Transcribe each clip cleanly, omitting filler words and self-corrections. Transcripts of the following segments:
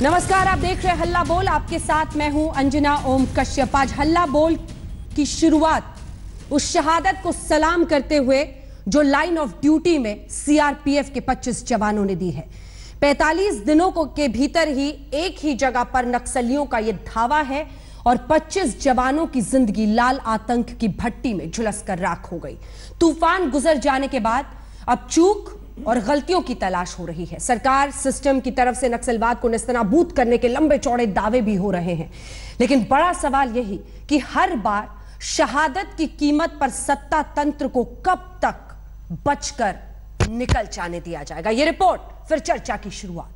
नमस्कार, आप देख रहे हैं हल्ला बोल। आपके साथ मैं हूं अंजना ओम कश्यप। आज हल्ला बोल की शुरुआत उस शहादत को सलाम करते हुए जो लाइन ऑफ ड्यूटी में सीआरपीएफ के 25 जवानों ने दी है। 45 दिनों के भीतर ही एक ही जगह पर नक्सलियों का यह धावा है और 25 जवानों की जिंदगी लाल आतंक की भट्टी में झुलस कर राख हो गई। तूफान गुजर जाने के बाद अब चूक और गलतियों की तलाश हो रही है। सरकार सिस्टम की तरफ से नक्सलवाद को नेस्तनाबूद करने के लंबे चौड़े दावे भी हो रहे हैं, लेकिन बड़ा सवाल यही कि हर बार शहादत की कीमत पर सत्ता तंत्र को कब तक बचकर निकल जाने दिया जाएगा। यह रिपोर्ट, फिर चर्चा की शुरुआत।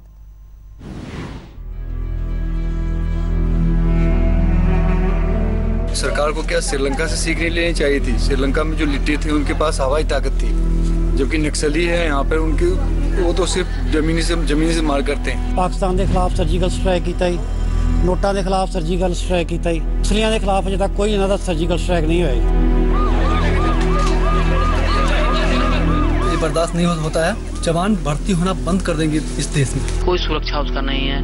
सरकार को क्या श्रीलंका से सीख नहीं लेनी चाहिए थी? श्रीलंका में जो लिट्टे थे उनके पास हवाई ताकत थी, जबकि नक्सली है यहाँ पर उनकी वो तो सिर्फ जमीनी से मार करते हैं। पाकिस्तान के खिलाफ सर्जिकल स्ट्राइक किया, नोटा के खिलाफ सर्जिकल स्ट्राइक किया, नक्सलियों के खिलाफ अजे तक कोई इन्हां दा सर्जिकल स्ट्राइक नहीं होया। ये बर्दाश्त नहीं होता है। जवान भर्ती होना बंद कर देंगे इस देश में। कोई सुरक्षा उसका नहीं है,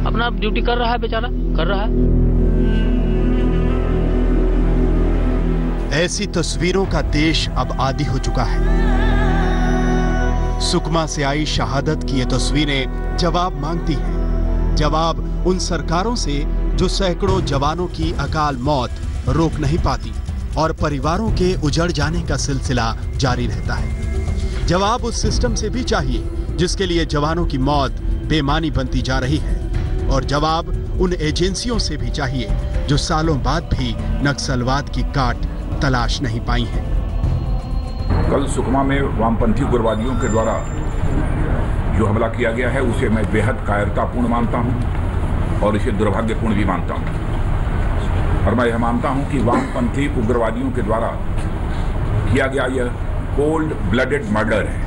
अपना ड्यूटी कर रहा है, बेचारा कर रहा है। ऐसी तस्वीरों का देश अब आदी हो चुका है। सुकमा से आई शहादत की ये तस्वीरें जवाब मांगती हैं। जवाब उन सरकारों से जो सैकड़ों जवानों की अकाल मौत रोक नहीं पाती और परिवारों के उजड़ जाने का सिलसिला जारी रहता है। जवाब उस सिस्टम से भी चाहिए जिसके लिए जवानों की मौत बेमानी बनती जा रही है, और जवाब उन एजेंसियों से भी चाहिए जो सालों बाद भी नक्सलवाद की काट तलाश नहीं पाई हैं। कल सुकमा में वामपंथी उग्रवादियों के द्वारा जो हमला किया गया है उसे मैं बेहद कायरतापूर्ण मानता हूं और इसे दुर्भाग्यपूर्ण भी मानता हूं। और मैं यह मानता हूं कि वामपंथी उग्रवादियों के द्वारा किया गया यह कोल्ड ब्लडेड मर्डर है।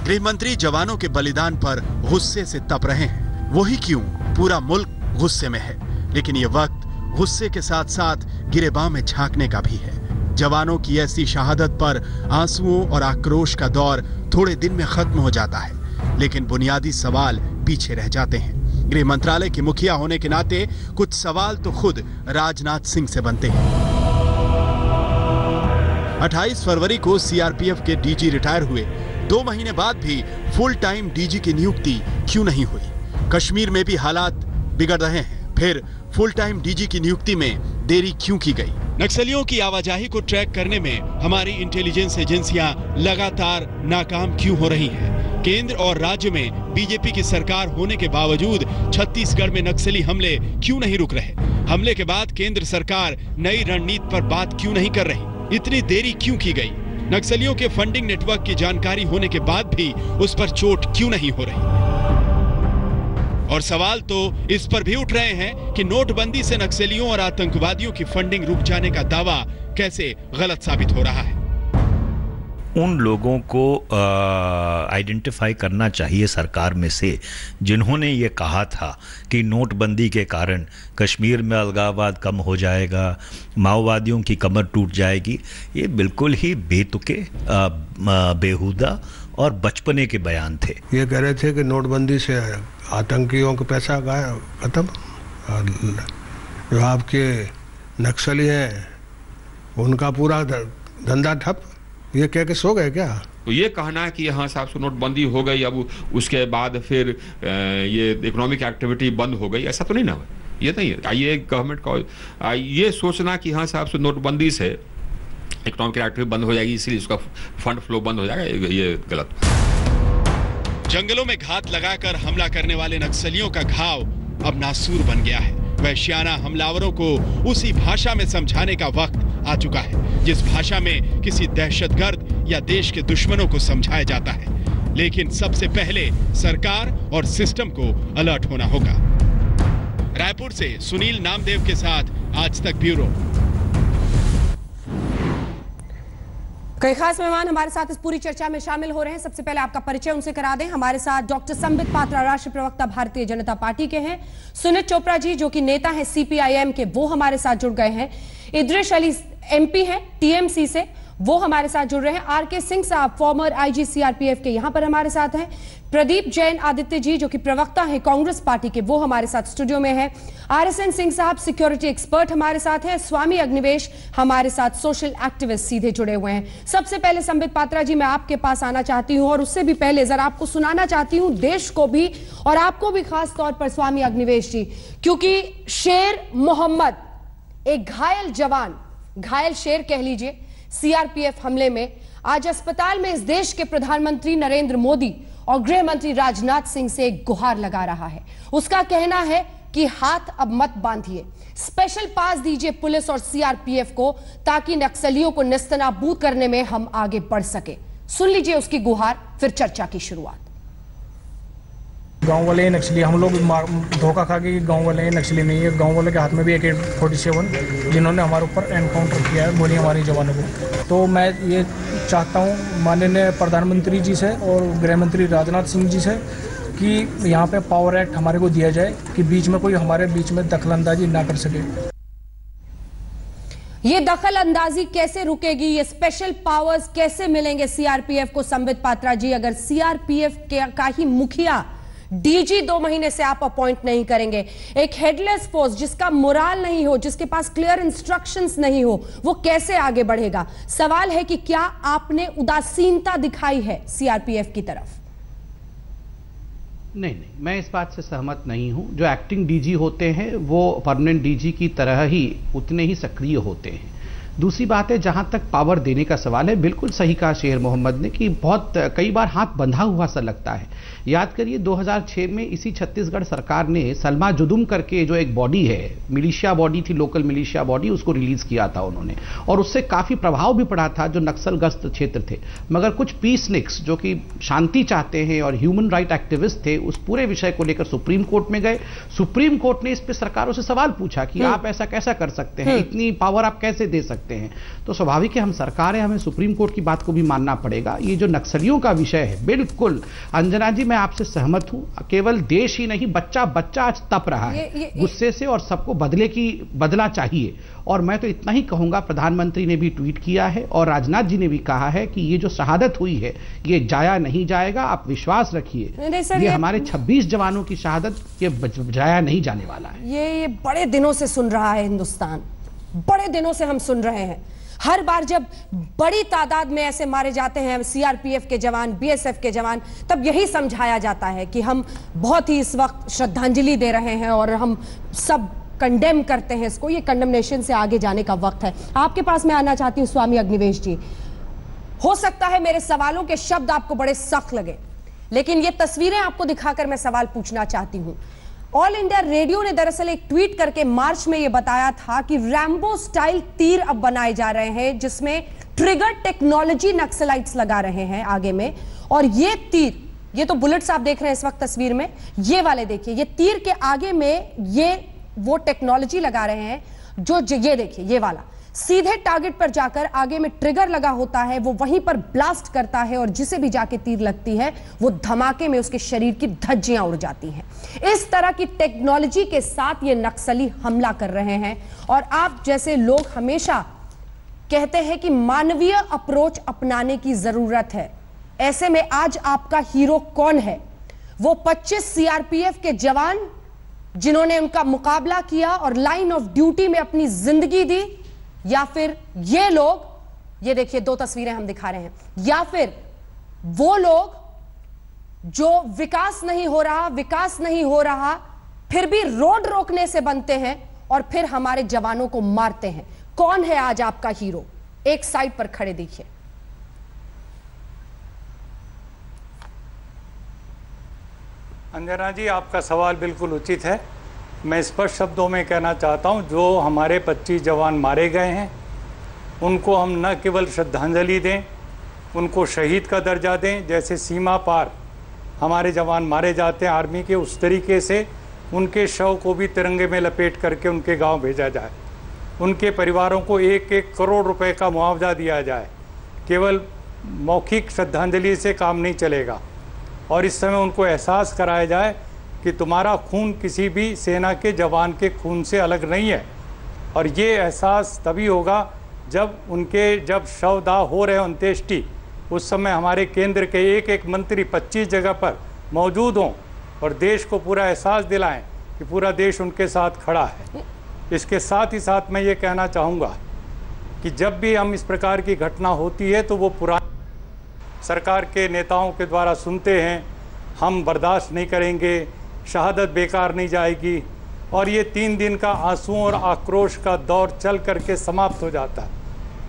गृहमंत्री जवानों के बलिदान पर गुस्से से तप रहे हैं। वही क्यों पूरा मुल्क गुस्से में है, लेकिन ये वक्त गुस्से के साथ साथ गिरेबान में झांकने का भी है। जवानों की ऐसी शहादत पर आंसुओं और आक्रोश का दौर थोड़े दिन में खत्म हो जाता है, लेकिन बुनियादी सवाल पीछे रह जाते हैं। गृह मंत्रालय के मुखिया होने के नाते कुछ सवाल तो खुद राजनाथ सिंह से बनते हैं। 28 फरवरी को सीआरपीएफ के डीजी रिटायर हुए। 2 महीने बाद भी फुल टाइम डीजी की नियुक्ति क्यों नहीं हुई? कश्मीर में भी हालात बिगड़ रहे हैं, फिर फुल टाइम डीजी की नियुक्ति में देरी क्यों की गई? नक्सलियों की आवाजाही को ट्रैक करने में हमारी इंटेलिजेंस एजेंसियां लगातार नाकाम क्यों हो रही हैं? केंद्र और राज्य में बीजेपी की सरकार होने के बावजूद छत्तीसगढ़ में नक्सली हमले क्यों नहीं रुक रहे? हमले के बाद केंद्र सरकार नई रणनीति पर बात क्यों नहीं कर रही? इतनी देरी क्यों की गई? नक्सलियों के फंडिंग नेटवर्क की जानकारी होने के बाद भी उस पर चोट क्यों नहीं हो रही? और सवाल तो इस पर भी उठ रहे हैं कि नोटबंदी से नक्सलियों और आतंकवादियों की फंडिंग रुक जाने का दावा कैसे गलत साबित हो रहा है। उन लोगों को आइडेंटिफाई करना चाहिए सरकार में से जिन्होंने ये कहा था कि नोटबंदी के कारण कश्मीर में अलगाववाद कम हो जाएगा, माओवादियों की कमर टूट जाएगी। ये बिल्कुल ही बेतुके, बेहुदा और बचपने के बयान थे। ये कह रहे थे कि नोटबंदी से आतंकियों का पैसा खत्म, जो आपके नक्सली हैं उनका पूरा धंधा ठप। ये कह के सो गए क्या? तो ये कहना है कि हाँ साहब से नोटबंदी हो गई, अब उसके बाद फिर ये इकोनॉमिक एक्टिविटी बंद हो गई, ऐसा तो नहीं ना हुआ। ये नहीं है। ये गवर्नमेंट का ये सोचना कि हाँ साहब से नोटबंदी से इकोनॉमिक एक्टिविटी बंद हो जाएगी इसलिए उसका फंड फ्लो बंद हो जाएगा, ये गलत। जंगलों में घात लगाकर हमला करने वाले नक्सलियों का घाव अब नासूर बन गया है। वहशियाना हमलावरों को उसी भाषा में समझाने का वक्त आ चुका है जिस भाषा में किसी दहशतगर्द या देश के दुश्मनों को समझाया जाता है। लेकिन सबसे पहले सरकार और सिस्टम को अलर्ट होना होगा। रायपुर से सुनील नामदेव के साथ आज तक ब्यूरो। कई खास मेहमान हमारे साथ इस पूरी चर्चा में शामिल हो रहे हैं। सबसे पहले आपका परिचय उनसे करा दें। हमारे साथ डॉक्टर संबित पात्रा, राष्ट्रीय प्रवक्ता भारतीय जनता पार्टी के हैं। सुनीत चोपड़ा जी जो कि नेता हैं सीपीआईएम के, वो हमारे साथ जुड़ गए हैं। इद्रिस अली एमपी हैं टीएमसी से, वो हमारे साथ जुड़ रहे हैं। आरके सिंह साहब, फॉर्मर आईजी सीआरपीएफ के, यहां पर हमारे साथ हैं। प्रदीप जैन आदित्य जी, जो कि प्रवक्ता हैं कांग्रेस पार्टी के, वो हमारे साथ स्टूडियो में है। आरएसएन सिंह साहब, सिक्योरिटी एक्सपर्ट, हमारे साथ हैं। स्वामी अग्निवेश हमारे साथ, सोशल एक्टिविस्ट, सीधे जुड़े हुए हैं। सबसे पहले संबित पात्रा जी, मैं आपके पास आना चाहती हूं और उससे भी पहले जरा आपको सुनाना चाहती हूं देश को भी और आपको भी खास तौर पर स्वामी अग्निवेश जी, क्योंकि शेर मोहम्मद, एक घायल जवान, घायल शेर कह लीजिए, सीआरपीएफ हमले में आज अस्पताल में इस देश के प्रधानमंत्री नरेंद्र मोदी और गृह मंत्री राजनाथ सिंह से एक गुहार लगा रहा है। उसका कहना है कि हाथ अब मत बांधिए, स्पेशल पास दीजिए पुलिस और सीआरपीएफ को, ताकि नक्सलियों को नेस्तनाबूद करने में हम आगे बढ़ सके। सुन लीजिए उसकी गुहार, फिर चर्चा की शुरुआत। गांव वाले नक्सली, हम लोग धोखा खा के गांव वाले नक्सली नहीं है। गांव वाले के हाथ में भी AK-47 जिन्होंने हमारे ऊपर एनकाउंटर किया है, गोली हमारे जवानों को। तो मैं ये चाहता हूँ माननीय प्रधानमंत्री जी से और गृह मंत्री राजनाथ सिंह जी से कि यहाँ पे पावर एक्ट हमारे को दिया जाए कि बीच में कोई हमारे बीच में दखलंदाजी ना कर सके। ये दखल अंदाजी कैसे रुकेगी, ये स्पेशल पावर्स कैसे मिलेंगे सीआरपीएफ को? संबित पात्रा जी, अगर सीआरपीएफ का ही मुखिया डीजी 2 महीने से आप अपॉइंट नहीं करेंगे, एक हेडलेस फोर्स जिसका मोराल नहीं हो, जिसके पास क्लियर इंस्ट्रक्शंस नहीं हो, वो कैसे आगे बढ़ेगा? सवाल है कि क्या आपने उदासीनता दिखाई है सीआरपीएफ की तरफ? नहीं, मैं इस बात से सहमत नहीं हूं। जो एक्टिंग डीजी होते हैं वो परमानेंट डीजी की तरह ही उतने ही सक्रिय होते हैं। दूसरी बात है, जहां तक पावर देने का सवाल है, बिल्कुल सही कहा शेर मोहम्मद ने कि बहुत कई बार हाथ बंधा हुआ सा लगता है। याद करिए 2006 में इसी छत्तीसगढ़ सरकार ने सलमा जुदुम करके जो एक बॉडी है, मिलिशिया बॉडी थी, लोकल मिलिशिया बॉडी, उसको रिलीज किया था उन्होंने, और उससे काफी प्रभाव भी पड़ा था जो नक्सलग्रस्त क्षेत्र थे। मगर कुछ पीसनिक्स जो कि शांति चाहते हैं और ह्यूमन राइट एक्टिविस्ट थे, उस पूरे विषय को लेकर सुप्रीम कोर्ट में गए। सुप्रीम कोर्ट ने इस पर सरकारों से सवाल पूछा कि आप ऐसा कैसा कर सकते हैं, इतनी पावर आप कैसे दे सकते हैं? तो स्वाभाविक है, हम सरकार है, हमें सुप्रीम कोर्ट की बात को भी मानना पड़ेगा। ये जो नक्सलियों का विषय है, बिल्कुल अंजना जी मैं आपसे सहमत हूं। केवल देश ही नहीं, बच्चा आज तप रहा है गुस्से से, और सबको बदला चाहिए। और मैं तो इतना ही कहूंगा, प्रधानमंत्री ने भी ट्वीट किया है और राजनाथ जी ने भी कहा है कि ये जो शहादत हुई है ये जाया नहीं जाएगा, आप विश्वास रखिए। ये हमारे 26 जवानों की शहादत ये जाया नहीं जाने वाला है। ये बड़े दिनों से सुन रहा है हिंदुस्तान, बड़े दिनों से हम सुन रहे हैं। हर बार जब बड़ी तादाद में ऐसे मारे जाते हैं सीआरपीएफ के जवान, बीएसएफ के जवान, तब यही समझाया जाता है कि हम बहुत ही इस वक्त श्रद्धांजलि दे रहे हैं और हम सब कंडेम करते हैं इसको। ये कंडेमनेशन से आगे जाने का वक्त है। आपके पास मैं आना चाहती हूं स्वामी अग्निवेश जी। हो सकता है मेरे सवालों के शब्द आपको बड़े सख्त लगे, लेकिन ये तस्वीरें आपको दिखाकर मैं सवाल पूछना चाहती हूं। ऑल इंडिया रेडियो ने दरअसल एक ट्वीट करके मार्च में यह बताया था कि रैम्बो स्टाइल तीर अब बनाए जा रहे हैं, जिसमें ट्रिगर टेक्नोलॉजी नक्सलाइट्स लगा रहे हैं आगे में। और ये तीर, ये तो बुलेट्स आप देख रहे हैं इस वक्त तस्वीर में, ये वाले देखिए, ये तीर के आगे में ये वो टेक्नोलॉजी लगा रहे हैं जो ये देखिए, ये वाला सीधे टारगेट पर जाकर आगे में ट्रिगर लगा होता है, वो वहीं पर ब्लास्ट करता है और जिसे भी जाके तीर लगती है वो धमाके में उसके शरीर की धज्जियां उड़ जाती हैं। इस तरह की टेक्नोलॉजी के साथ ये नक्सली हमला कर रहे हैं। और आप जैसे लोग हमेशा कहते हैं कि मानवीय अप्रोच अपनाने की जरूरत है। ऐसे में आज आपका हीरो कौन है? वो 25 सीआरपीएफ के जवान जिन्होंने उनका मुकाबला किया और लाइन ऑफ ड्यूटी में अपनी जिंदगी दी, या फिर ये लोग, ये देखिए 2 तस्वीरें हम दिखा रहे हैं, या फिर वो लोग जो विकास नहीं हो रहा फिर भी रोड रोकने से बनते हैं और फिर हमारे जवानों को मारते हैं। कौन है आज आपका हीरो? एक साइड पर खड़े देखिए। अंजना जी, आपका सवाल बिल्कुल उचित है। मैं स्पष्ट शब्दों में कहना चाहता हूं, जो हमारे 25 जवान मारे गए हैं उनको हम न केवल श्रद्धांजलि दें, उनको शहीद का दर्जा दें। जैसे सीमा पार हमारे जवान मारे जाते हैं आर्मी के, उस तरीके से उनके शव को भी तिरंगे में लपेट करके उनके गांव भेजा जाए। उनके परिवारों को 1-1 करोड़ रुपए का मुआवजा दिया जाए। केवल मौखिक श्रद्धांजलि से काम नहीं चलेगा, और इस समय उनको एहसास कराया जाए कि तुम्हारा खून किसी भी सेना के जवान के खून से अलग नहीं है। और ये एहसास तभी होगा जब शवदाह हो रहे अंत्येष्टि, उस समय हमारे केंद्र के एक एक मंत्री 25 जगह पर मौजूद हों और देश को पूरा एहसास दिलाएं कि पूरा देश उनके साथ खड़ा है। इसके साथ ही साथ मैं ये कहना चाहूँगा कि जब भी हम इस प्रकार की घटना होती है तो वो पुरानी सरकार के नेताओं के द्वारा सुनते हैं, हम बर्दाश्त नहीं करेंगे, शहादत बेकार नहीं जाएगी, और ये 3 दिन का आंसुओं और आक्रोश का दौर चल करके समाप्त हो जाता है।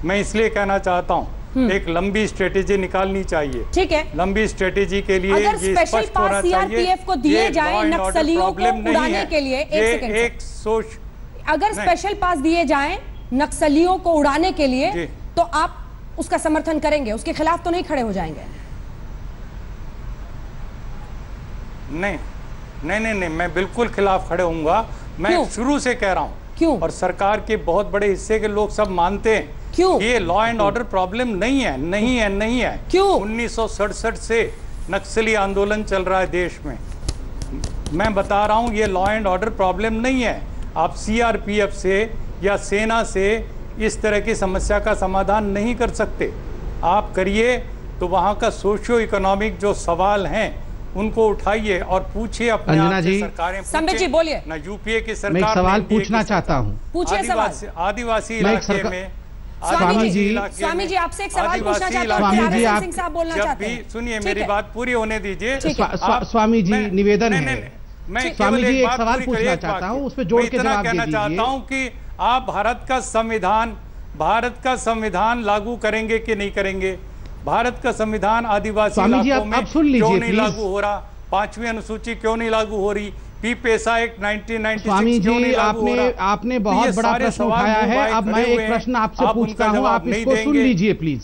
मैं इसलिए कहना चाहता हूँ एक लंबी स्ट्रेटेजी निकालनी चाहिए। ठीक है, लंबी स्ट्रेटेजी के लिए अगर स्पेशल पास सीआरपीएफ को दिए जाएं नक्सलियों को उड़ाने के लिए, एक सोच, अगर स्पेशल पास दिए जाएं नक्सलियों को उड़ाने के लिए, तो आप उसका समर्थन करेंगे, उसके खिलाफ तो नहीं खड़े हो जाएंगे? नहीं, मैं बिल्कुल खिलाफ खड़े होऊंगा। मैं शुरू से कह रहा हूं, क्यों? और सरकार के बहुत बड़े हिस्से के लोग सब मानते हैं क्यों ये लॉ एंड ऑर्डर प्रॉब्लम नहीं है। क्यों? 1967 से नक्सली आंदोलन चल रहा है देश में। मैं बता रहा हूं ये लॉ एंड ऑर्डर प्रॉब्लम नहीं है। आप सीआरपीएफ से या सेना से इस तरह की समस्या का समाधान नहीं कर सकते। आप करिए तो वहां का सोशियो इकोनॉमिक जो सवाल हैं उनको उठाइए और पूछिए अपने आप से। सरकारें संबित जी बोलिए ना, यूपीए की सरकार। मैं एक सवाल पूछना चाहता हूँ, पूछिए सवाल। आदिवासी इलाके में स्वामी जी आपसे एक सवाल पूछना चाहता हूँ। स्वामी जी आप साहब बोलना चाहते हैं, सुनिए मेरी बात पूरी होने दीजिए। स्वामी जी निवेदन है, मैं स्वामी जी एक सवाल पूछना चाहता हूँ, उस पर जोड़ के जवाब कहना चाहता हूँ कि आप भारत का संविधान लागू करेंगे कि नहीं करेंगे? भारत का संविधान आदिवासी इलाकों में क्यों नहीं लागू हो रहा? 5वीं अनुसूची क्यों नहीं लागू हो रही? पीपेसा एक्ट 1996 स्वामी जी आपने बहुत बड़ा प्रश्न उठाया है। अब मैं एक प्रश्न आपसे पूछता हूं, आप इसको सुन लीजिए प्लीज,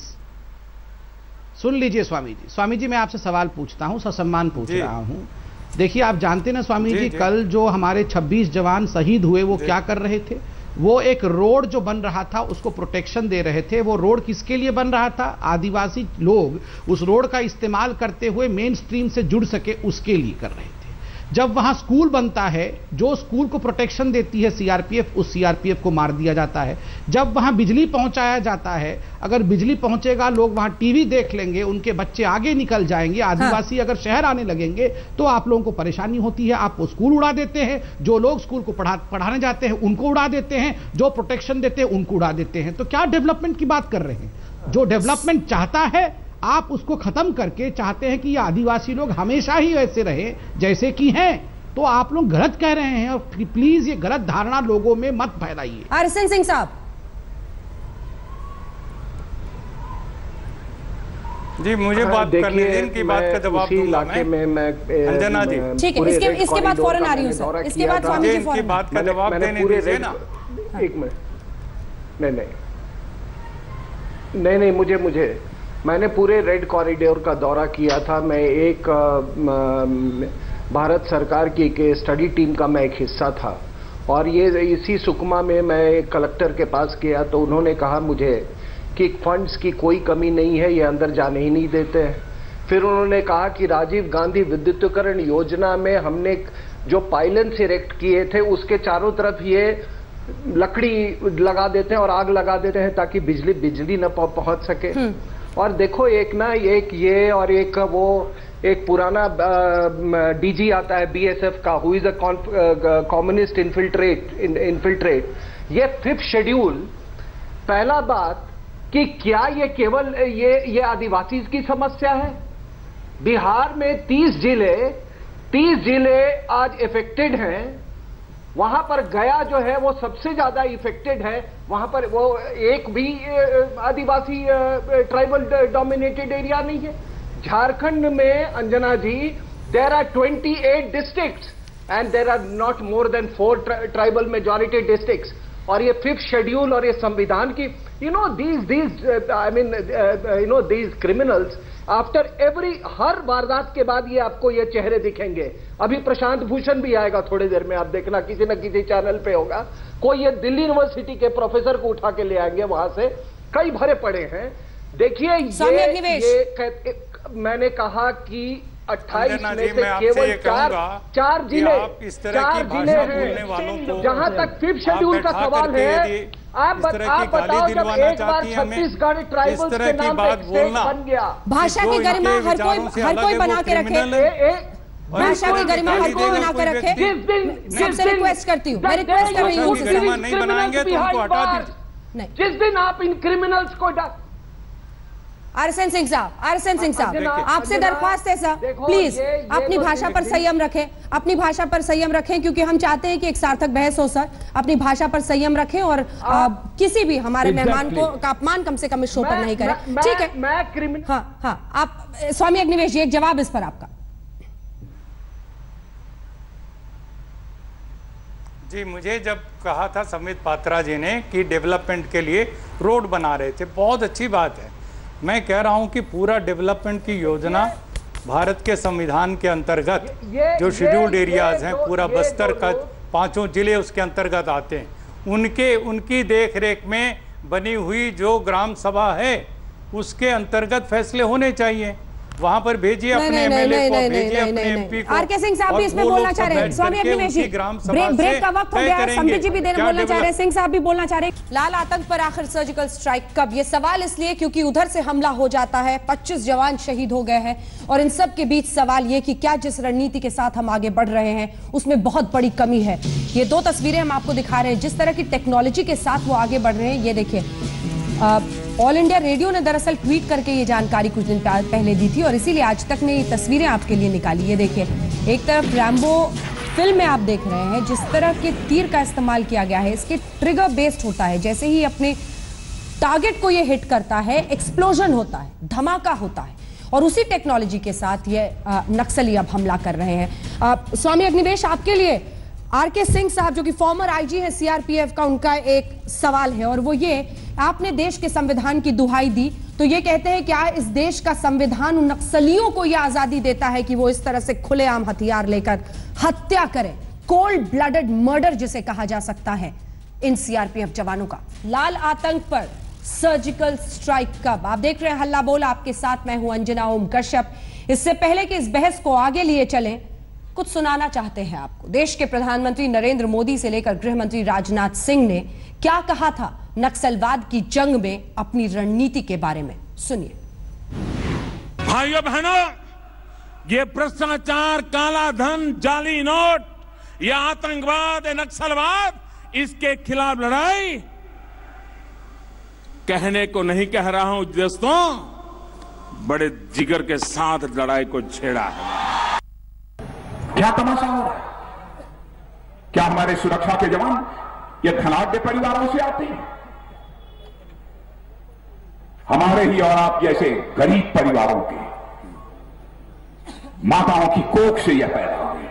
सुन लीजिए स्वामी जी। स्वामी जी मैं आपसे सवाल पूछता हूं, ससम्मान पूछ रहा हूं। देखिए आप जानते ना स्वामी जी, कल जो हमारे 26 जवान शहीद हुए वो क्या कर रहे थे? वो एक रोड जो बन रहा था उसको प्रोटेक्शन दे रहे थे। वो रोड किसके लिए बन रहा था? आदिवासी लोग उस रोड का इस्तेमाल करते हुए मेन स्ट्रीम से जुड़ सके उसके लिए कर रहे थे। जब वहां स्कूल बनता है, जो स्कूल को प्रोटेक्शन देती है सीआरपीएफ, उस सीआरपीएफ को मार दिया जाता है। जब वहां बिजली पहुंचाया जाता है, अगर बिजली पहुंचेगा, लोग वहां टीवी देख लेंगे, उनके बच्चे आगे निकल जाएंगे, आदिवासी अगर शहर आने लगेंगे तो आप लोगों को परेशानी होती है। आप वो स्कूल उड़ा देते हैं, जो लोग स्कूल को पढ़ाने जाते हैं उनको उड़ा देते हैं, जो प्रोटेक्शन देते हैं उनको उड़ा देते हैं। तो क्या डेवलपमेंट की बात कर रहे हैं? जो डेवलपमेंट चाहता है आप उसको खत्म करके चाहते हैं कि ये आदिवासी लोग हमेशा ही वैसे रहे जैसे कि हैं, तो आप लोग गलत कह रहे हैं। और प्लीज ये गलत धारणा लोगों में मत फैलाइए। आरएसएन सिंह साहब जी, मुझे बात करने दें, इनकी बात का जवाब दूंगा मैं। अंजना जी ठीक है, इसके बाद फौरन आ रही हूं सर, इसके बाद स्वामी जी फौरन बात का जवाब देने दीजिए ना। एक मिनट, नहीं मुझे मैंने पूरे रेड कॉरिडोर का दौरा किया था। मैं एक भारत सरकार की एक स्टडी टीम का मैं एक हिस्सा था, और ये इसी सुकमा में मैं कलेक्टर के पास गया तो उन्होंने कहा मुझे कि फंड्स की कोई कमी नहीं है, ये अंदर जाने ही नहीं देते हैं। फिर उन्होंने कहा कि राजीव गांधी विद्युतीकरण योजना में हमने जो पाइलन्स इरेक्ट किए थे उसके चारों तरफ ये लकड़ी लगा देते हैं और आग लगा देते हैं ताकि बिजली न पहुंच सके। और देखो एक ये और एक वो एक पुराना डीजी आता है बीएसएफ का, who is a communist infiltrate. ये 5th शेड्यूल, पहला बात कि क्या ये केवल ये आदिवासी की समस्या है? बिहार में 30 जिले आज इफेक्टेड हैं। वहां पर गया जो है वो सबसे ज्यादा इफेक्टेड है। वहां पर वो एक भी आदिवासी ट्राइबल डोमिनेटेड एरिया नहीं है। झारखंड में Anjana ji there are 28 districts and there are not more than 4 tribal majority districts. और ये 5th शेड्यूल और ये संविधान की these criminals आफ्टर हर वारदात के बाद ये आपको ये चेहरे दिखेंगे। अभी प्रशांत भूषण भी आएगा थोड़ी देर में, आप देखना किसी न किसी चैनल पे होगा। कोई ये दिल्ली यूनिवर्सिटी के प्रोफेसर को उठा के ले आएंगे, वहां से कई भरे पड़े हैं। देखिए ये मैंने कहा कि 28 में से केवल 4 जिले हैं। जहां तक 5th शेड्यूल का सवाल है, इस तरह की गाली दिलवाना चाहती है हमें, इस तरह की बात बोलना। भाषा की गरिमा हर कोई बना के रखे, भाषा की गरिमा हर कोई बना के रखे। सबसे रिक्वेस्ट करती हूँ, मैं रिक्वेस्ट कर रही हूँ, नहीं बनाएंगे तो उनको हटा दीजिए। जिस दिन आप इन क्रिमिनल्स को आरएसएन सिंह साहब, आपसे दरख्वास्त है सर, प्लीज अपनी भाषा पर संयम रखें, अपनी भाषा पर संयम रखें, क्योंकि हम चाहते हैं कि एक सार्थक बहस हो सर। अपनी भाषा पर संयम रखें और किसी भी हमारे मेहमान को का अपमान कम से कम इस शो पर नहीं करें, ठीक है? हाँ, आप स्वामी अग्निवेश जी, एक जवाब इस पर आपका। जी, मुझे जब कहा था समित पात्रा जी ने कि डेवलपमेंट के लिए रोड बना रहे थे, बहुत अच्छी बात है। मैं कह रहा हूं कि पूरा डेवलपमेंट की योजना भारत के संविधान के अंतर्गत जो शेड्यूल्ड एरियाज हैं, पूरा बस्तर का 5 जिले उसके अंतर्गत आते हैं, उनकी देखरेख में बनी हुई जो ग्राम सभा है उसके अंतर्गत फैसले होने चाहिए। वहां पर भेजिए अपने एमएलए को, भेजिए अपने एमपी को। आरके सिंह साहब भी इसमें बोलना चाह रहे हैं, स्वामी अग्निवेश जी, ब्रेक का वक्त हो गया है, समझी जी भी बोलना चाह रहे हैं, सिंह साहब भी बोलना चाह रहे हैं। लाल आतंक पर आखिर सर्जिकल स्ट्राइक कब? ये सवाल इसलिए क्योंकि उधर से हमला हो जाता है, 25 जवान शहीद हो गए हैं, और इन सब के बीच सवाल ये कि क्या जिस रणनीति के साथ हम आगे बढ़ रहे हैं उसमें बहुत बड़ी कमी है। ये 2 तस्वीरें हम आपको दिखा रहे हैं, जिस तरह की टेक्नोलॉजी के साथ वो आगे बढ़ रहे हैं। ये देखिए, ऑल इंडिया रेडियो ने दरअसल ट्वीट करके ये जानकारी कुछ दिन पहले दी थी और इसीलिए आज तक ने ये तस्वीरें आपके लिए निकाली। ये देखिए, एक तरफ रैम्बो फिल्म में आप देख रहे हैं जिस तरह के तीर का इस्तेमाल किया गया है, इसके ट्रिगर बेस्ड होता है, जैसे ही अपने टारगेट को ये हिट करता है एक्सप्लोजन होता है, धमाका होता है, और उसी टेक्नोलॉजी के साथ ये नक्सली अब हमला कर रहे हैं। स्वामी अग्निवेश, आपके लिए आरके सिंह साहब जो कि फॉर्मर आईजी है सीआरपीएफ का, उनका एक सवाल है और वो ये, आपने देश के संविधान की दुहाई दी, तो ये कहते हैं क्या इस देश का संविधान उन नक्सलियों को यह आजादी देता है कि वो इस तरह से खुलेआम हथियार लेकर हत्या करें, कोल्ड ब्लडेड मर्डर जिसे कहा जा सकता है इन सीआरपीएफ जवानों का? लाल आतंक पर सर्जिकल स्ट्राइक कब? आप देख रहे हैं हल्ला बोल, आपके साथ मैं हूं अंजना ओम कश्यप। इससे पहले कि इस बहस को आगे लिए चलें, कुछ सुनाना चाहते हैं आपको। देश के प्रधानमंत्री नरेंद्र मोदी से लेकर गृह मंत्री राजनाथ सिंह ने क्या कहा था नक्सलवाद की जंग में अपनी रणनीति के बारे में, सुनिए। भाइयों बहनों, ये भ्रष्टाचार, काला धन, जाली नोट, ये आतंकवाद, ये नक्सलवाद, इसके खिलाफ लड़ाई कहने को नहीं कह रहा हूं दोस्तों, बड़े जिगर के साथ लड़ाई को छेड़ा है। क्या तमाशा हो रहा है? क्या हमारे सुरक्षा के जवान ये धनाढ्य परिवारों से आते हैं? हमारे ही और आप जैसे गरीब परिवारों के माताओं की कोख से यह पैदा हुए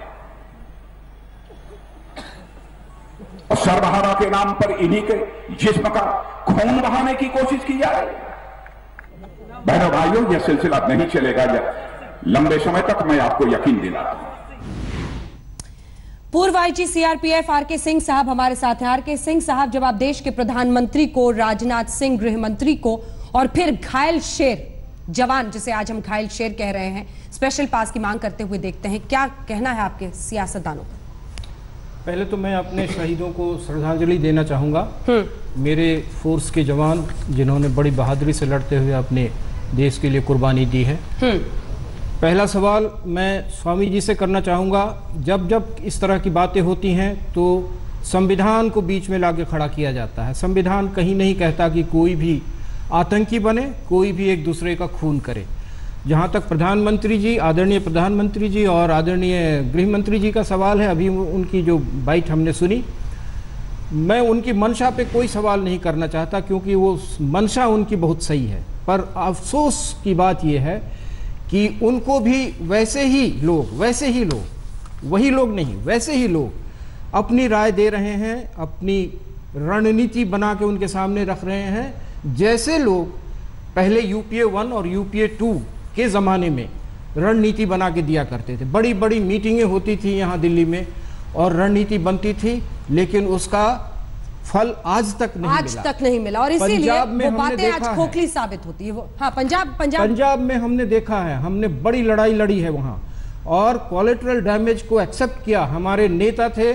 और सर्वहारा के नाम पर इन्हीं के जिस्म का खून बहाने की कोशिश की जा रही है। बहनों भाइयों, यह सिलसिला नहीं चलेगा लंबे समय तक, मैं आपको यकीन दिलाता हूं। पूर्व आईजी सीआरपीएफ आरके सिंह साहब हमारे साथ हैं। आरके सिंह साहब, जब आप देश के प्रधानमंत्री को, राजनाथ सिंह गृह मंत्री को और फिर घायल शेर जवान, जिसे आज हम घायल शेर कह रहे हैं, स्पेशल पास की मांग करते हुए देखते हैं, क्या कहना है आपके सियासतदानों का? पहले तो मैं अपने शहीदों को श्रद्धांजलि देना चाहूँगा। मेरे फोर्स के जवान जिन्होंने बड़ी बहादुरी से लड़ते हुए अपने देश के लिए कुर्बानी दी है। पहला सवाल मैं स्वामी जी से करना चाहूँगा, जब जब इस तरह की बातें होती हैं तो संविधान को बीच में लाके खड़ा किया जाता है। संविधान कहीं नहीं कहता कि कोई भी आतंकी बने, कोई भी एक दूसरे का खून करे। जहाँ तक प्रधानमंत्री जी, आदरणीय प्रधानमंत्री जी और आदरणीय गृह मंत्री जी का सवाल है, अभी उनकी जो बाइट हमने सुनी, मैं उनकी मंशा पे कोई सवाल नहीं करना चाहता क्योंकि वो मंशा उनकी बहुत सही है, पर अफसोस की बात यह है कि उनको भी वैसे ही लोग वही लोग नहीं, वैसे ही लोग अपनी राय दे रहे हैं, अपनी रणनीति बना के उनके सामने रख रहे हैं, जैसे लोग पहले यूपीए 1 और यूपीए 2 के ज़माने में रणनीति बना के दिया करते थे। बड़ी बड़ी मीटिंगें होती थी यहाँ दिल्ली में और रणनीति बनती थी, लेकिन उसका फल आज तक नहीं मिला और इसीलिए वो बातें आज खोखली साबित होती है। हाँ, पंजाब में हमने देखा है, हमने बड़ी लड़ाई लड़ी है वहाँ और कोलैटरल डैमेज को एक्सेप्ट किया। हमारे नेता थे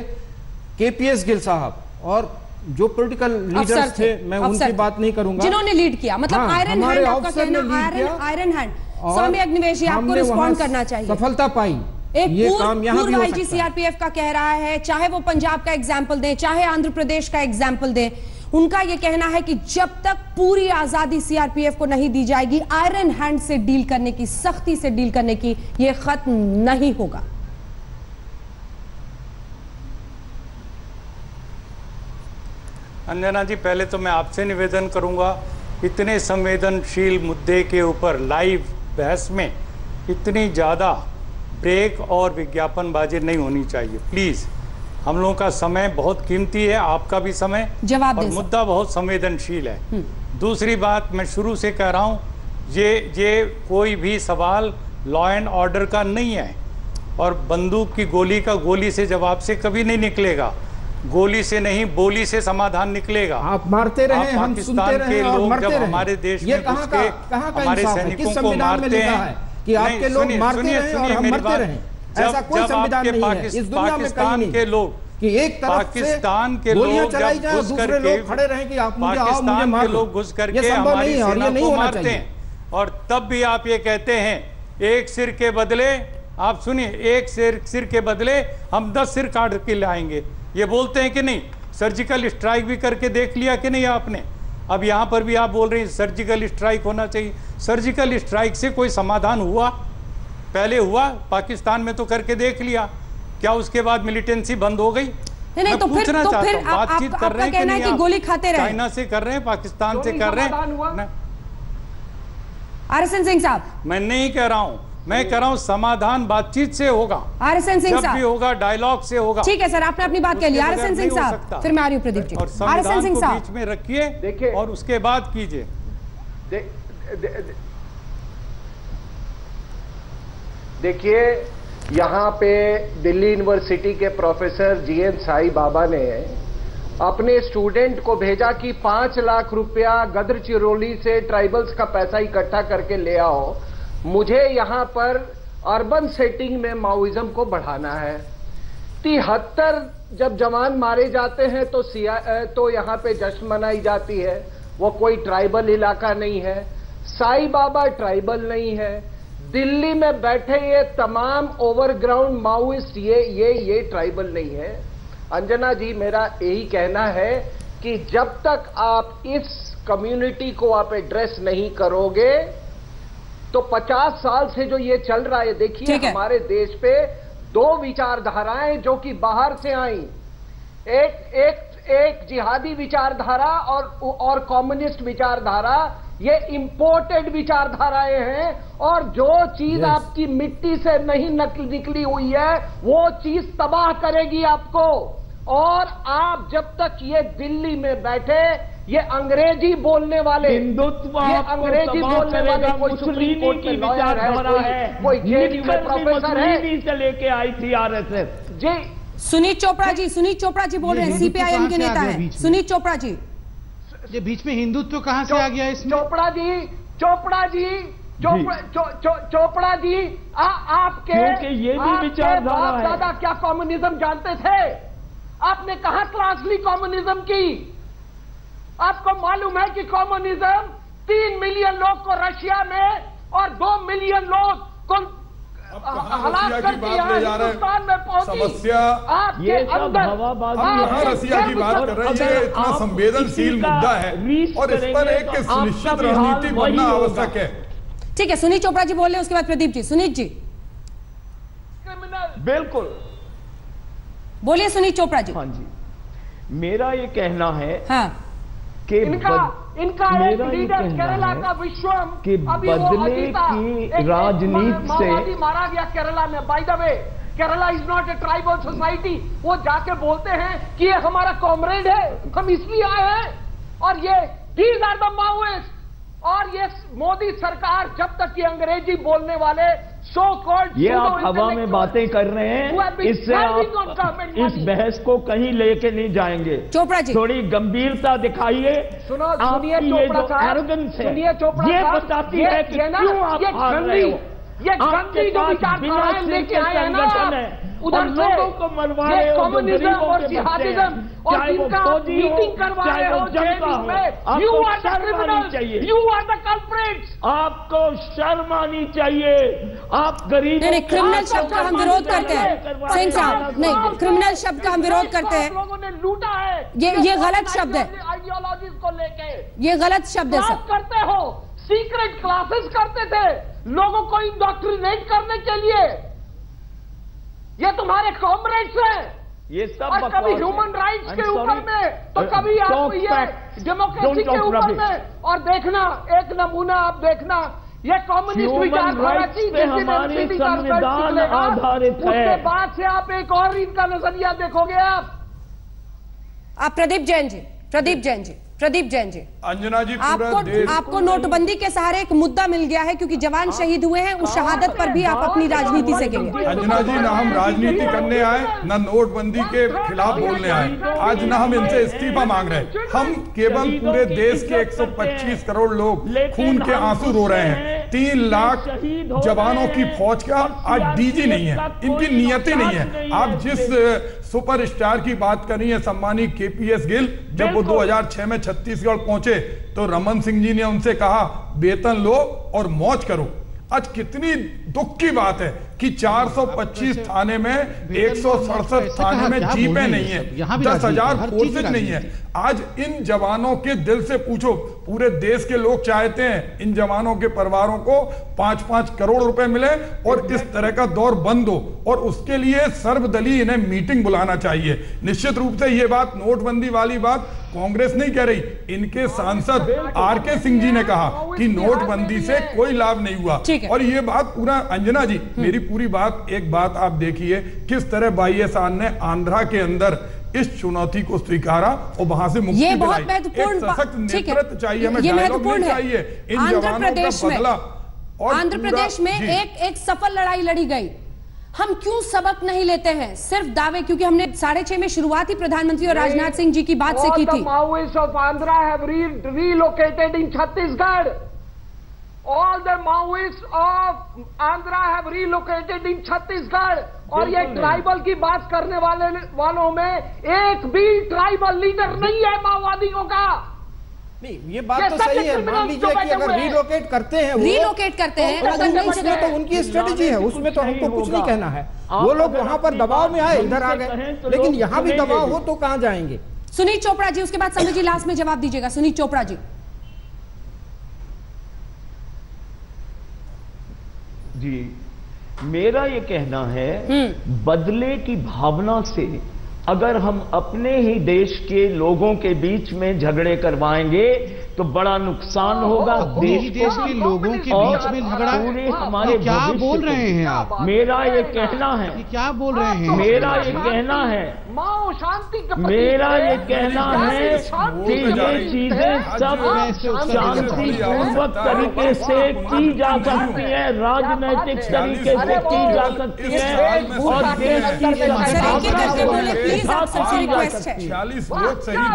केपीएस गिल साहब और जो पॉलिटिकल लीडर्स थे, मैं उनकी बात नहीं करूंगा, जिन्होंने लीड किया, मतलब आयरन हैंड, आपका कहना आयरन हैंड। स्वामी अग्निवेश जी, आपको रिस्पॉन्ड करना चाहिए। सफलता पाई, एक पूर्व आईजी सीआरपीएफ का कह रहा है, चाहे वो पंजाब का एग्जाम्पल दें, चाहे आंध्र प्रदेश का एग्जाम्पल दें, उनका यह कहना है कि जब तक पूरी आजादी सीआरपीएफ को नहीं दी जाएगी, आयरन हैंड से डील करने की, सख्ती से डील करने की, यह खत्म नहीं होगा। अंजना जी, पहले तो मैं आपसे निवेदन करूंगा, इतने संवेदनशील मुद्दे के ऊपर लाइव बहस में इतनी ज़्यादा ब्रेक और विज्ञापनबाजी नहीं होनी चाहिए, प्लीज़। हम लोगों का समय बहुत कीमती है, आपका भी समय, जवाब और मुद्दा बहुत संवेदनशील है। दूसरी बात, मैं शुरू से कह रहा हूँ, ये कोई भी सवाल लॉ एंड ऑर्डर का नहीं है, और बंदूक की गोली का गोली से जवाब से कभी नहीं निकलेगा, गोली से नहीं बोली से समाधान निकलेगा। आप मारते रहे, हम सुनते रहे और मरते रहे। हमारे देश में घुस के हमारे सैनिकों को मारते हैं कि आपके लोग मारते रहे और हम मरते रहे, ऐसा कोई संविधान नहीं है इस दुनिया में कहीं नहीं। के लोग कि एक तरफ पाकिस्तान के लोग चलाई जाए, दूसरे लोग खड़े रहे कि आप मुझे आओ, मुझे मारो, के लोग घुस करके हमारी सेना को मारते हैं, और तब भी आप ये कहते हैं एक सिर के बदले, आप सुनिए, एक सिर के बदले हम 10 सिर काट के लाएंगे, ये बोलते हैं कि नहीं? सर्जिकल स्ट्राइक भी करके देख लिया कि नहीं आपने? अब यहाँ पर भी आप बोल रहे हैं सर्जिकल स्ट्राइक होना चाहिए। सर्जिकल स्ट्राइक से कोई समाधान हुआ? पहले हुआ, पाकिस्तान में तो करके देख लिया, क्या उसके बाद मिलिटेंसी बंद हो गई? नहीं, तो फिर बातचीत कर रहे हैं कि गोली खाते रहे, चाइना से कर रहे हैं, पाकिस्तान से कर रहे हैं। RSN सिंह साहब, मैं नहीं कह रहा हूं, मैं कह रहा हूं समाधान बातचीत से होगा, RSN सिंह साहब, जब भी होगा डायलॉग से होगा। ठीक है सर, आपने अपनी बात कह ली। RSN सिंह साहब, फिर मैं आ रही हूं प्रदीप जी। और RSN सिंह साहब, बीच में रखिए और उसके बाद कीजिए। देखिए, यहाँ पे दिल्ली यूनिवर्सिटी के प्रोफेसर GN साई बाबा ने अपने स्टूडेंट को भेजा कि 5 लाख रुपया गदर चिरौली से ट्राइबल्स का पैसा इकट्ठा करके ले आओ, मुझे यहाँ पर अर्बन सेटिंग में माओइज्म को बढ़ाना है। 73 जब जवान मारे जाते हैं तो यहाँ पे जश्न मनाई जाती है, वो कोई ट्राइबल इलाका नहीं है, साई बाबा ट्राइबल नहीं है, दिल्ली में बैठे ये तमाम ओवरग्राउंड माओइस्ट ये ट्राइबल नहीं है। अंजना जी, मेरा यही कहना है कि जब तक आप इस कम्युनिटी को आप एड्रेस नहीं करोगे तो 50 साल से जो ये चल रहा है, देखिए हमारे देश पे 2 विचारधाराएं जो कि बाहर से आई, एक जिहादी विचारधारा और कम्युनिस्ट विचारधारा, ये इंपोर्टेड विचारधाराएं हैं, और जो चीज आपकी मिट्टी से नहीं निकली हुई है वो चीज तबाह करेगी आपको। और आप जब तक ये दिल्ली में बैठे, ये अंग्रेजी बोलने वाले, ये अंग्रेजी बोलने वाले कोई सुप्रीम कोर्ट में लॉयर है, कोई जेल में प्रोफेसर है, से लेके आई थी RSS जी। सुनीत चोपड़ा जी बोल रहे हैं, CPIM के नेता हैं। सुनीत चोपड़ा जी, ये बीच में हिंदुत्व कहां से आ गया इसमें? चोपड़ा जी, आपके ये भी विचारधारा है। दादा क्या कम्युनिज्म जानते थे? आपने कहां क्लास ली कम्युनिज्म की? आपको मालूम है कि कम्युनिज्म 3 मिलियन लोग को रशिया में और 2 मिलियन लोग को हलाक करके हिंदुस्तान में पहुंची। समस्या आपके अंदर रसिया की बात कर रहे हैं, ये इतना संवेदनशील मुद्दा है और इस पर एक सुनिश्चित रणनीति बनना आवश्यक है। ठीक है, सुनीत चोपड़ा जी बोल रहे हैं, उसके बाद प्रदीप जी। सुनीत जी, बिल्कुल बोलिए सुनीत चोपड़ा जी। हाँ जी, मेरा ये कहना है कि इनका एक लीडर केरला का विश्वम कि बदले की राजनीति से मारा गया केरला में। By the way, Kerala is not a tribal society. वो जाके बोलते हैं कि ये हमारा कॉमरेड है, हम इसलिए आए हैं, और ये दीज आर द माओइस्ट। और ये मोदी सरकार जब तक ये अंग्रेजी बोलने वाले सो कॉल्ड, ये आप हवा में बातें कर रहे हैं, इससे आप इस बहस को कहीं लेके नहीं जाएंगे। चोपड़ा जी, थोड़ी गंभीरता दिखाइए। सुनिए चोपड़ा साहब, सुनिए चोपड़ा साहब, ये बताती है कि क्यों आप हार रहे हो। ये गंदी जो विचारधाराएं लेके आए हैं ना, और लोगों को मरवा रहे हो, कम्युनिज्म और जिहादिज्म और जिनका मीटिंग करवा रहे हो जनता में, you are the criminals, you are the culprits. आपको शर्म आनी चाहिए। आप गरीब नहीं, क्रिमिनल शब्द का हम विरोध करते हैं सिंह साहब, नहीं, क्रिमिनल शब्द का हम विरोध करते हैं। लोगों ने लूटा है, ये गलत शब्द है, आइडियोलॉजीज को लेके ये गलत शब्द है सर। करते हो, सीक्रेट क्लासेस करते थे लोगों को इंडोक्ट्रिनेट करने के लिए, ये तुम्हारे कॉमरेड्स हैं। ये सब और कभी ह्यूमन राइट्स के ऊपर में तो कभी आप ये डेमोक्रेसी के ऊपर में। और देखना एक नमूना आप देखना, ये कम्युनिस्ट विचारधारा की हमारी संविधान आधारित है। उसके बाद से आप एक और इनका नजरिया देखोगे आप प्रदीप जैन जी, प्रदीप जैन जी, अंजना जी, आपको नोटबंदी के सहारे एक मुद्दा मिल गया है क्योंकि जवान शहीद हुए हैं, उस शहादत पर भी आप अपनी राजनीति से गिरे। अंजना जी, ना हम राजनीति करने आए, ना नोटबंदी के खिलाफ बोलने आए, आज ना हम इनसे इस्तीफा मांग रहे हैं। हम केवल पूरे देश के 125 करोड़ लोग खून के आंसू रो रहे हैं। 3 लाख जवानों की फौज का आज डीजी नहीं है, इनकी नियत ही नहीं है। आप जिस सुपरस्टार की बात कर रही है, सम्मानित केपीएस गिल, जब वो 2006 में छत्तीसगढ़ पहुंचे तो रमन सिंह जी ने उनसे कहा वेतन लो और मौज करो। आज कितनी दुख की बात है कि 425 थाने में 167 थाने में जीपें नहीं है, 10,000 फोर्सेज नहीं है। आज इन जवानों के दिल से पूछो, पूरे देश के लोग चाहते हैं इन जवानों के परिवारों को 5-5 करोड़ रुपए मिले और इस तरह का दौर बंद हो, और उसके लिए सर्वदलीय इन्हें मीटिंग बुलाना चाहिए। निश्चित रूप से ये बात, नोटबंदी वाली बात कांग्रेस नहीं कह रही, इनके सांसद आरके सिंह जी ने कहा कि नोटबंदी से कोई लाभ नहीं हुआ। और ये बात पूरा, अंजना जी मेरी पूरी बात, एक बात आप देखिए किस तरह वाईएसआर ने आंध्रा के अंदर इस चुनौती को स्वीकारा और वहां से मुक्ति दिलाई। बहुत महत्वपूर्ण नेतृत्व चाहिए, हमें डायलॉग नहीं चाहिए। इन जवानों का बदला, और आंध्र प्रदेश में एक सफल लड़ाई लड़ी गई। हम क्यों सबक नहीं लेते हैं, सिर्फ दावे, क्योंकि हमने 6:30 में शुरुआत ही प्रधानमंत्री और राजनाथ सिंह जी की बात से की थी। Maoists of Andhra have relocated in Chhattisgarh. All the Maoists of Andhra have relocated in Chhattisgarh. और ये ट्राइबल की बात करने वालों में एक भी ट्राइबल लीडर नहीं है माओवादियों का। नहीं, ये बात तो सही है। मान लीजिए कि अगर रीलोकेट करते हैं अगर नई जगह तो उनकी स्ट्रेटेजी है, उसमें तो हमको कुछ नहीं कहना है। वो लोग वहां पर दबाव में आए, इधर आ गए, लेकिन यहाँ भी दबाव हो तो कहां जाएंगे। सुनील चोपड़ा जी, उसके बाद संजय जी लास्ट में जवाब दीजिएगा। सुनील चोपड़ा जी, मेरा ये कहना है बदले की भावना से अगर हम अपने ही देश के लोगों के बीच में झगड़े करवाएंगे तो बड़ा नुकसान होगा देश के लोगों के बीच में झगड़ा। पूरे हमारे क्या बोल रहे हैं आप? मेरा ये कहना है, क्या बोल रहे हैं? मेरा ये कहना है, मेरा ये कहना है कि ये चीजें सब शांतिपूर्वक तरीके से की जा सकती है, राजनैतिक तरीके से की जा सकती है और देश की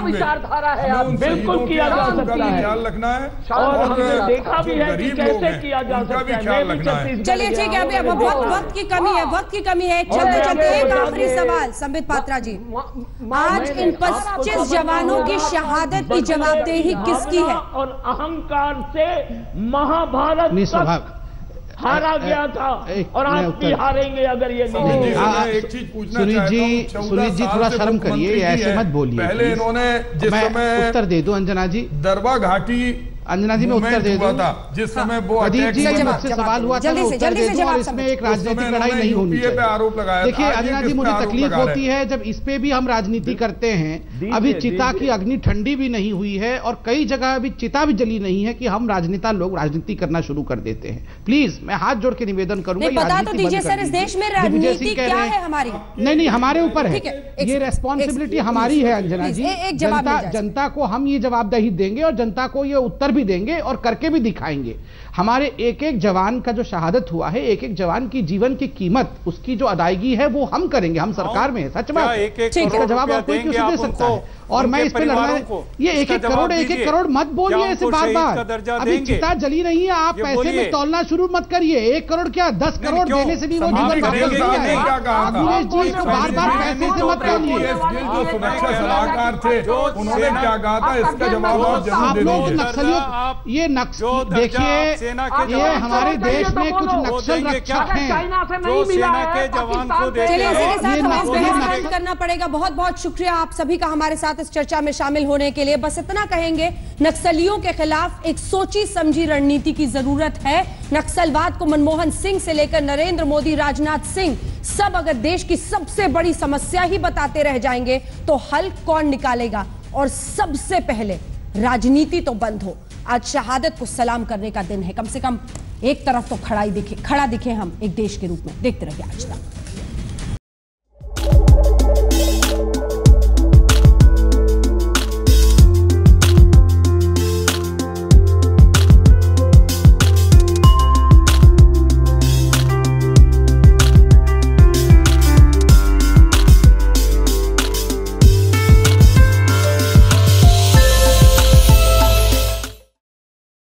विचारधारा है बिल्कुल किया जा सकता है। ख्याल रखना है और हमने देखा भी है कि कैसे किया जा सकता है। चलिए ठीक है, अभी अब वक्त की कमी है, चलते चलते एक आखिरी सवाल संबित पात्रा जी, आज इन 25 जवानों की शहादत की जवाबदेही किसकी है? और अहंकार से महाभारत हारा गया था और आज भी हारेंगे अगर ये नहीं। एक चीज पूछना सुनीत जी थोड़ा शर्म करिए, ऐसे मत बोलिए। पहले इन्होंने जिस समय उत्तर दे दो अंजना जी, दरबा घाटी अंजना जी में उत्तर दे दो। जिस समय वो प्रदीप जी मुझसे सवाल हुआ था, उत्तर दे दो और इसमें एक राजनीतिक लड़ाई नहीं होनी चाहिए। आरोप लगाया। देखिए अंजना जी, मुझे तकलीफ होती है जब इस पे भी हम राजनीति करते हैं। अभी चिता की अग्नि ठंडी भी नहीं हुई है और कई जगह अभी चिता भी जली नहीं है कि हम राजनेता लोग राजनीति करना शुरू कर देते हैं। प्लीज मैं हाथ जोड़ के निवेदन करूंगा, बता तो दीजिए सर, इस देश में राजनीति क्या है हमारी? नहीं, हमारे ऊपर है ये रेस्पॉन्सिबिलिटी हमारी है अंजना जी। जनता को हम ये जवाबदेही देंगे और जनता को ये उत्तर भी देंगे और करके भी दिखाएंगे। हमारे एक एक जवान का जो शहादत हुआ है, एक एक जवान की जीवन की कीमत, उसकी जो अदायगी है वो हम करेंगे, हम सरकार में, सच बात है, इसका जवाब आप कोई क्यों दे सकता है। और मैं इस पे लड़ना, ये एक एक करोड़ मत बोलिए ऐसे बार बार, अभी चिता जली नहीं है, आप पैसे में तोलना शुरू मत करिए। 1 करोड़ क्या 10 करोड़ देने से भी वो जीवन वापस नहीं आएगा। अखिलेश जी इसको बार बार पैसे से मत तोलिए। जो सुरक्षा सलाहकार थे उन्होंने क्या कहा था, इसका जवाब आप जरूर दे दीजिए। नक्सलियों, ये देखिए, ये हमारे देश में कुछ नक्सल रक्षक हैं, करना पड़ेगा। बहुत बहुत शुक्रिया आप सभी का हमारे साथ इस चर्चा में शामिल होने के लिए। बस इतना कहेंगे, नक्सलियों के खिलाफ एक सोची समझी रणनीति की जरूरत है। नक्सलवाद को मनमोहन सिंह से लेकर नरेंद्र मोदी, राजनाथ सिंह, सब अगर देश की सबसे बड़ी समस्या ही बताते रह जाएंगे तो हल कौन निकालेगा। और सबसे पहले राजनीति तो बंद हो। आज शहादत को सलाम करने का दिन है, कम से कम एक तरफ तो खड़ा दिखे हम एक देश के रूप में। देखते रहिए आज तक।